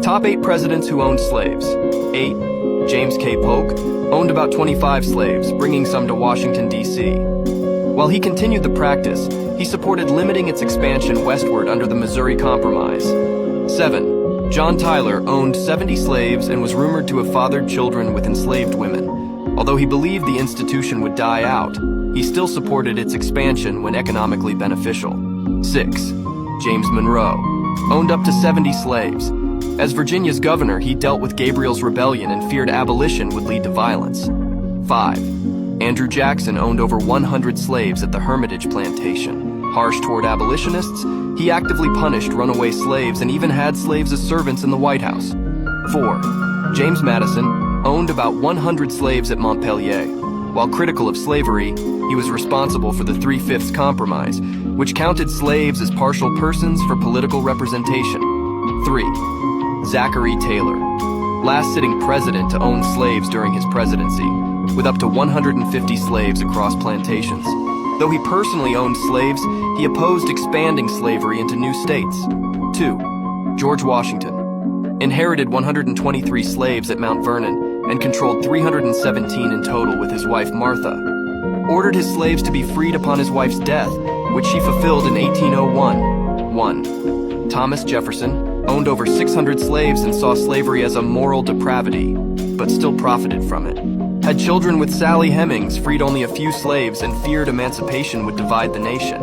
Top 8 presidents who owned slaves. 8. James K. Polk owned about 25 slaves, bringing some to Washington, D.C. While he continued the practice, he supported limiting its expansion westward under the Missouri Compromise. 7. John Tyler owned 70 slaves and was rumored to have fathered children with enslaved women. Although he believed the institution would die out, he still supported its expansion when economically beneficial. 6. James Monroe owned up to 70 slaves. As Virginia's governor, he dealt with Gabriel's rebellion and feared abolition would lead to violence. 5. Andrew Jackson owned over 100 slaves at the Hermitage Plantation. Harsh toward abolitionists, he actively punished runaway slaves and even had slaves as servants in the White House. 4. James Madison owned about 100 slaves at Montpelier. While critical of slavery, he was responsible for the 3/5 Compromise, which counted slaves as partial persons for political representation. 3. Zachary Taylor, last sitting president to own slaves during his presidency, with up to 150 slaves across plantations. Though he personally owned slaves, he opposed expanding slavery into new states. 2. George Washington inherited 123 slaves at Mount Vernon and controlled 317 in total with his wife Martha. Ordered his slaves to be freed upon his wife's death, which she fulfilled in 1801. 1. Thomas Jefferson owned over 600 slaves and saw slavery as a moral depravity, but still profited from it. Had children with Sally Hemings, freed only a few slaves, and feared emancipation would divide the nation.